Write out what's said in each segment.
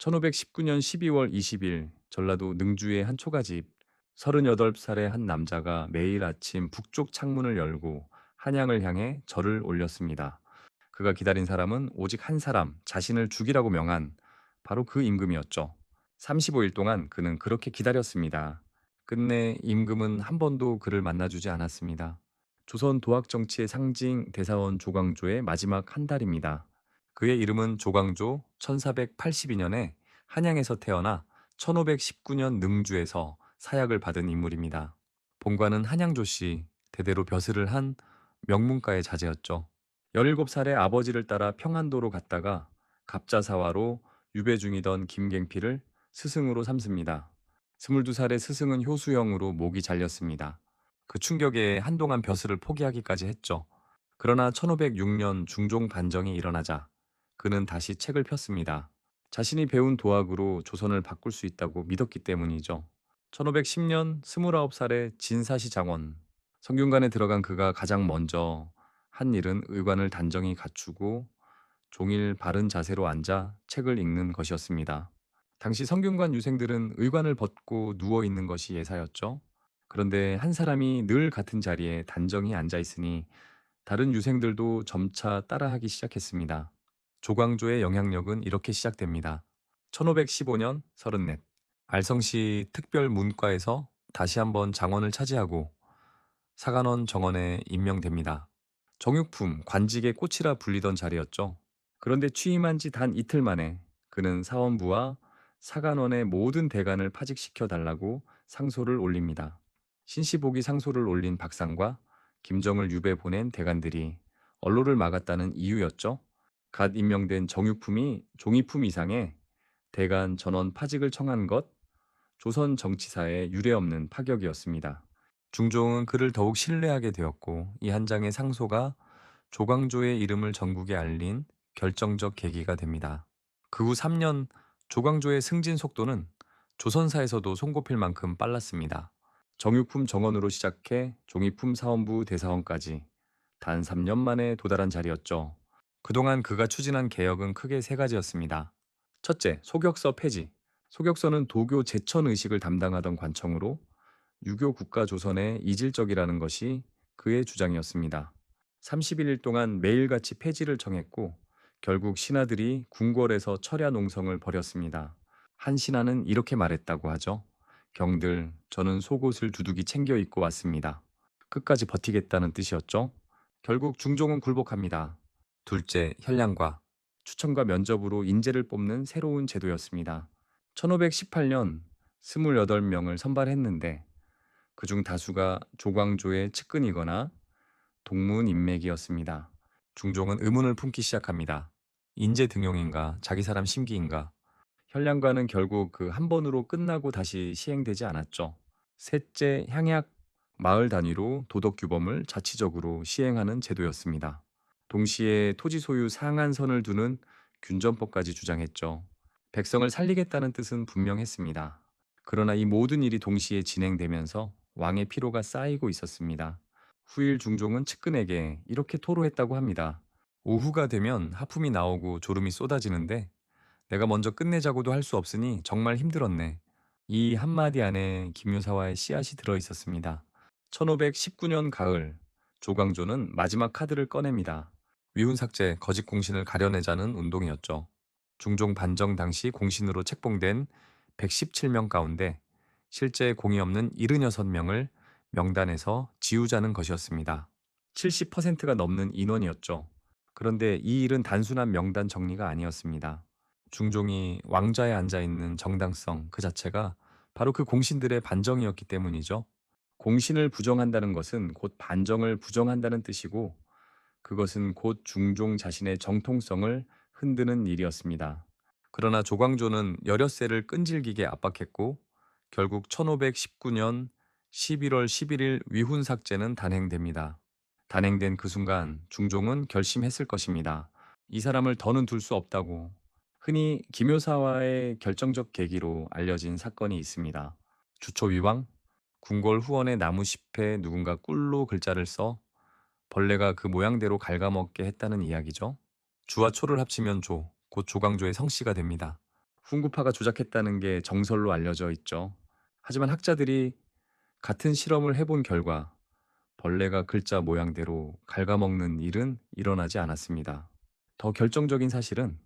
1519년 12월 20일 전라도 능주의 한 초가집 38살의 한 남자가 매일 아침 북쪽 창문을 열고 한양을 향해 절을 올렸습니다. 그가 기다린 사람은 오직 한 사람, 자신을 죽이라고 명한 바로 그 임금이었죠. 35일 동안 그는 그렇게 기다렸습니다. 끝내 임금은 한 번도 그를 만나주지 않았습니다. 조선 도학 정치의 상징 대사원 조광조의 마지막 한 달입니다. 그의 이름은 조광조. 1482년에 한양에서 태어나 1519년 능주에서 사약을 받은 인물입니다. 본관은 한양조씨, 대대로 벼슬을 한 명문가의 자제였죠. 17살의 아버지를 따라 평안도로 갔다가 갑자사화로 유배 중이던 김갱필을 스승으로 삼습니다. 22살의 스승은 효수형으로 목이 잘렸습니다. 그 충격에 한동안 벼슬을 포기하기까지 했죠. 그러나 1506년 중종 반정이 일어나자 그는 다시 책을 폈습니다. 자신이 배운 도학으로 조선을 바꿀 수 있다고 믿었기 때문이죠. 1510년 29살의 진사시 장원, 성균관에 들어간 그가 가장 먼저 한 일은 의관을 단정히 갖추고 종일 바른 자세로 앉아 책을 읽는 것이었습니다. 당시 성균관 유생들은 의관을 벗고 누워 있는 것이 예사였죠. 그런데 한 사람이 늘 같은 자리에 단정히 앉아 있으니 다른 유생들도 점차 따라하기 시작했습니다. 조광조의 영향력은 이렇게 시작됩니다. 1515년 34, 알성시 특별문과에서 다시 한번 장원을 차지하고 사간원 정원에 임명됩니다. 정육품, 관직의 꽃이라 불리던 자리였죠. 그런데 취임한 지 단 이틀 만에 그는 사원부와 사간원의 모든 대관을 파직시켜 달라고 상소를 올립니다. 신시복이 상소를 올린 박상과 김정을 유배 보낸 대관들이 언로를 막았다는 이유였죠. 갓 임명된 정육품이 종이품 이상의 대관 전원 파직을 청한 것, 조선 정치사에 유례없는 파격이었습니다. 중종은 그를 더욱 신뢰하게 되었고 이 한 장의 상소가 조광조의 이름을 전국에 알린 결정적 계기가 됩니다. 그 후 3년 조광조의 승진 속도는 조선사에서도 손꼽힐 만큼 빨랐습니다. 정육품 정원으로 시작해 종이품 사원부 대사원까지 단 3년 만에 도달한 자리였죠. 그동안 그가 추진한 개혁은 크게 세 가지였습니다. 첫째, 소격서 폐지. 소격서는 도교 제천 의식을 담당하던 관청으로 유교 국가 조선에 이질적이라는 것이 그의 주장이었습니다. 31일 동안 매일같이 폐지를 청했고 결국 신하들이 궁궐에서 철야 농성을 벌였습니다. 한 신하는 이렇게 말했다고 하죠. 경들, 저는 속옷을 두둑이 챙겨 입고 왔습니다. 끝까지 버티겠다는 뜻이었죠. 결국 중종은 굴복합니다. 둘째, 현량과 추천과 면접으로 인재를 뽑는 새로운 제도였습니다. 1518년 28명을 선발했는데 그중 다수가 조광조의 측근이거나 동문 인맥이었습니다. 중종은 의문을 품기 시작합니다. 인재 등용인가, 자기 사람 심기인가. 현량과는 결국 그 한 번으로 끝나고 다시 시행되지 않았죠. 셋째, 향약 마을 단위로 도덕 규범을 자치적으로 시행하는 제도였습니다. 동시에 토지 소유 상한선을 두는 균전법까지 주장했죠. 백성을 살리겠다는 뜻은 분명했습니다. 그러나 이 모든 일이 동시에 진행되면서 왕의 피로가 쌓이고 있었습니다. 후일 중종은 측근에게 이렇게 토로했다고 합니다. 오후가 되면 하품이 나오고 졸음이 쏟아지는데 내가 먼저 끝내자고도 할 수 없으니 정말 힘들었네. 이 한마디 안에 김유사와의 씨앗이 들어 있었습니다. 1519년 가을, 조광조는 마지막 카드를 꺼냅니다. 위훈삭제, 거짓 공신을 가려내자는 운동이었죠. 중종 반정 당시 공신으로 책봉된 117명 가운데 실제 공이 없는 76명을 명단에서 지우자는 것이었습니다. 70%가 넘는 인원이었죠. 그런데 이 일은 단순한 명단 정리가 아니었습니다. 중종이 왕좌에 앉아있는 정당성 그 자체가 바로 그 공신들의 반정이었기 때문이죠. 공신을 부정한다는 것은 곧 반정을 부정한다는 뜻이고 그것은 곧 중종 자신의 정통성을 흔드는 일이었습니다. 그러나 조광조는 여럿세를 끈질기게 압박했고 결국 1519년 11월 11일 위훈삭제는 단행됩니다. 단행된 그 순간 중종은 결심했을 것입니다. 이 사람을 더는 둘 수 없다고. 흔히 김효사와의 결정적 계기로 알려진 사건이 있습니다. 주초위왕, 궁궐 후원의 나무 잎에 누군가 꿀로 글자를 써 벌레가 그 모양대로 갉아먹게 했다는 이야기죠. 주와 초를 합치면 조, 곧 조광조의 성씨가 됩니다. 훈구파가 조작했다는 게 정설로 알려져 있죠. 하지만 학자들이 같은 실험을 해본 결과 벌레가 글자 모양대로 갉아먹는 일은 일어나지 않았습니다. 더 결정적인 사실은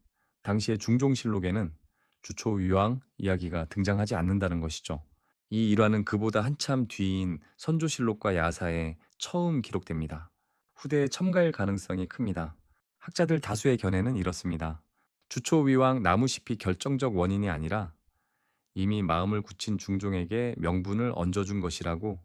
당시의 중종실록에는 주초위왕 이야기가 등장하지 않는다는 것이죠. 이 일화는 그보다 한참 뒤인 선조실록과 야사에 처음 기록됩니다. 후대에 첨가일 가능성이 큽니다. 학자들 다수의 견해는 이렇습니다. 주초위왕 나무숲이 결정적 원인이 아니라 이미 마음을 굳힌 중종에게 명분을 얹어준 것이라고,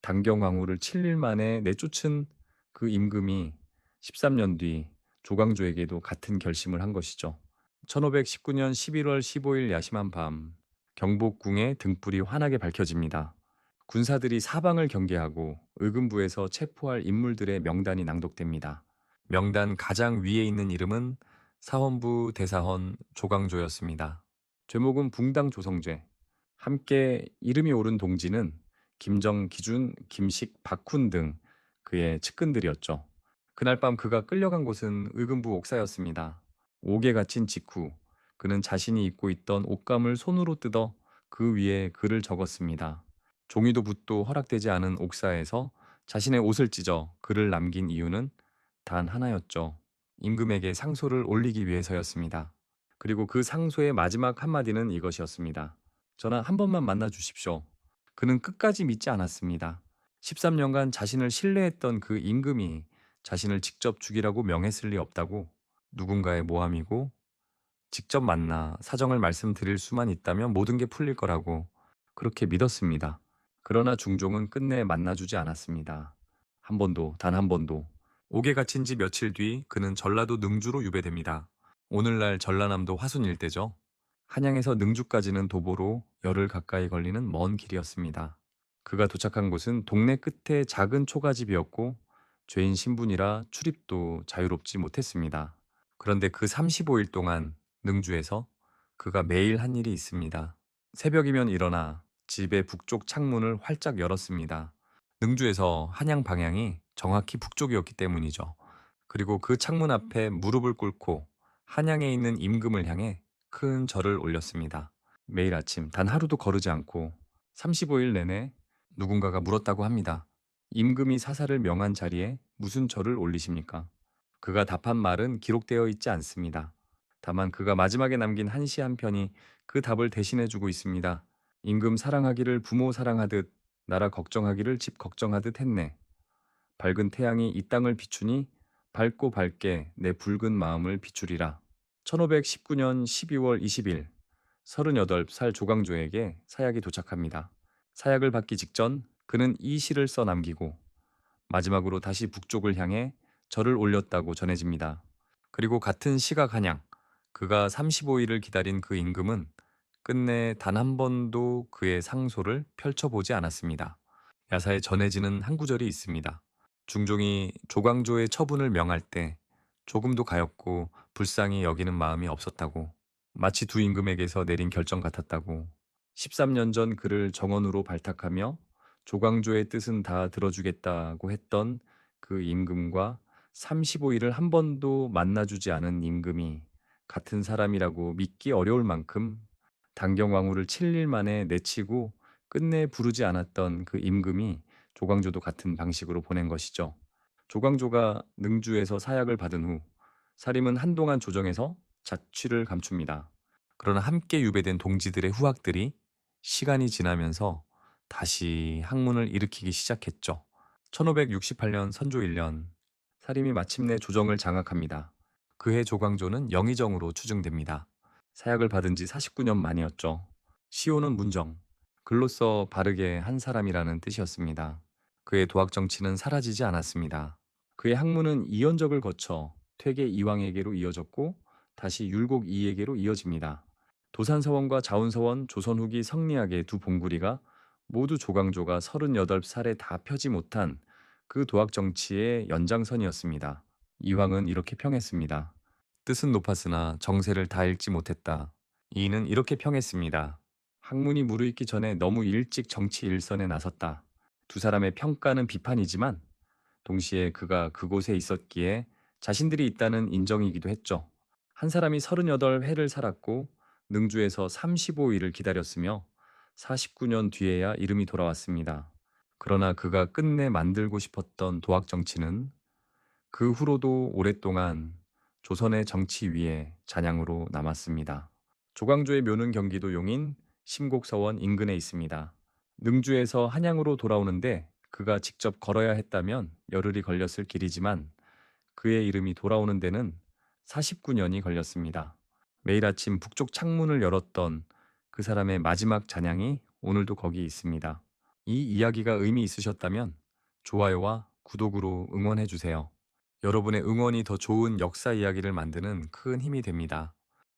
단경왕후를 7일 만에 내쫓은 그 임금이 13년 뒤 조광조에게도 같은 결심을 한 것이죠. 1519년 11월 15일 야심한 밤, 경복궁의 등불이 환하게 밝혀집니다. 군사들이 사방을 경계하고 의금부에서 체포할 인물들의 명단이 낭독됩니다. 명단 가장 위에 있는 이름은 사헌부 대사헌 조광조였습니다. 죄목은 붕당 조성죄. 함께 이름이 오른 동지는 김정, 기준, 김식, 박훈 등 그의 측근들이었죠. 그날 밤 그가 끌려간 곳은 의금부 옥사였습니다. 옥에 갇힌 직후 그는 자신이 입고 있던 옷감을 손으로 뜯어 그 위에 글을 적었습니다. 종이도 붓도 허락되지 않은 옥사에서 자신의 옷을 찢어 글을 남긴 이유는 단 하나였죠. 임금에게 상소를 올리기 위해서였습니다. 그리고 그 상소의 마지막 한마디는 이것이었습니다. 전하 한 번만 만나 주십시오. 그는 끝까지 믿지 않았습니다. 13년간 자신을 신뢰했던 그 임금이 자신을 직접 죽이라고 명했을 리 없다고, 누군가의 모함이고 직접 만나 사정을 말씀드릴 수만 있다면 모든 게 풀릴 거라고 그렇게 믿었습니다. 그러나 중종은 끝내 만나주지 않았습니다. 한 번도, 단 한 번도. 옥에 갇힌 지 며칠 뒤 그는 전라도 능주로 유배됩니다. 오늘날 전라남도 화순 일대죠. 한양에서 능주까지는 도보로 열흘 가까이 걸리는 먼 길이었습니다. 그가 도착한 곳은 동네 끝에 작은 초가집이었고 죄인 신분이라 출입도 자유롭지 못했습니다. 그런데 그 35일 동안 능주에서 그가 매일 한 일이 있습니다. 새벽이면 일어나 집의 북쪽 창문을 활짝 열었습니다. 능주에서 한양 방향이 정확히 북쪽이었기 때문이죠. 그리고 그 창문 앞에 무릎을 꿇고 한양에 있는 임금을 향해 큰 절을 올렸습니다. 매일 아침 단 하루도 거르지 않고 35일 내내 누군가가 물었다고 합니다. 임금이 사사를 명한 자리에 무슨 절을 올리십니까? 그가 답한 말은 기록되어 있지 않습니다. 다만 그가 마지막에 남긴 한시 한 편이 그 답을 대신해주고 있습니다. 임금 사랑하기를 부모 사랑하듯 나라 걱정하기를 집 걱정하듯 했네. 밝은 태양이 이 땅을 비추니 밝고 밝게 내 붉은 마음을 비추리라. 1519년 12월 20일 38살 조광조에게 사약이 도착합니다. 사약을 받기 직전 그는 이 시를 써 남기고 마지막으로 다시 북쪽을 향해 절을 올렸다고 전해집니다. 그리고 같은 시각 한양, 그가 35일을 기다린 그 임금은 끝내 단 한 번도 그의 상소를 펼쳐보지 않았습니다. 야사에 전해지는 한 구절이 있습니다. 중종이 조광조의 처분을 명할 때 조금도 가엾고 불쌍히 여기는 마음이 없었다고, 마치 두 임금에게서 내린 결정 같았다고, 13년 전 그를 정원으로 발탁하며 조광조의 뜻은 다 들어주겠다고 했던 그 임금과 35일을 한 번도 만나주지 않은 임금이 같은 사람이라고 믿기 어려울 만큼 단경왕후를 7일 만에 내치고 끝내 부르지 않았던 그 임금이 조광조도 같은 방식으로 보낸 것이죠. 조광조가 능주에서 사약을 받은 후 사림은 한동안 조정에서 자취를 감춥니다. 그러나 함께 유배된 동지들의 후학들이 시간이 지나면서 다시 학문을 일으키기 시작했죠. 1568년 선조 1년 사림이 마침내 조정을 장악합니다. 그해 조광조는 영의정으로 추증됩니다. 사약을 받은 지 49년 만이었죠. 시호는 문정, 글로써 바르게 한 사람이라는 뜻이었습니다. 그의 도학 정치는 사라지지 않았습니다. 그의 학문은 이연적을 거쳐 퇴계 이왕에게로 이어졌고 다시 율곡 이에게로 이어집니다. 도산서원과 자운서원, 조선 후기 성리학의 두 봉구리가 모두 조광조가 38살에 다 펴지 못한 그 도학 정치의 연장선이었습니다. 이황은 이렇게 평했습니다. 뜻은 높았으나 정세를 다 읽지 못했다. 이는 이렇게 평했습니다. 학문이 무르익기 전에 너무 일찍 정치 일선에 나섰다. 두 사람의 평가는 비판이지만 동시에 그가 그곳에 있었기에 자신들이 있다는 인정이기도 했죠. 한 사람이 38회를 살았고 능주에서 35일을 기다렸으며 49년 뒤에야 이름이 돌아왔습니다. 그러나 그가 끝내 만들고 싶었던 도학 정치는 그 후로도 오랫동안 조선의 정치 위에 잔향으로 남았습니다. 조광조의 묘는 경기도 용인 심곡서원 인근에 있습니다. 능주에서 한양으로 돌아오는데 그가 직접 걸어야 했다면 열흘이 걸렸을 길이지만 그의 이름이 돌아오는 데는 49년이 걸렸습니다. 매일 아침 북쪽 창문을 열었던 그 사람의 마지막 잔향이 오늘도 거기 있습니다. 이 이야기가 의미 있으셨다면 좋아요와 구독으로 응원해 주세요. 여러분의 응원이 더 좋은 역사 이야기를 만드는 큰 힘이 됩니다.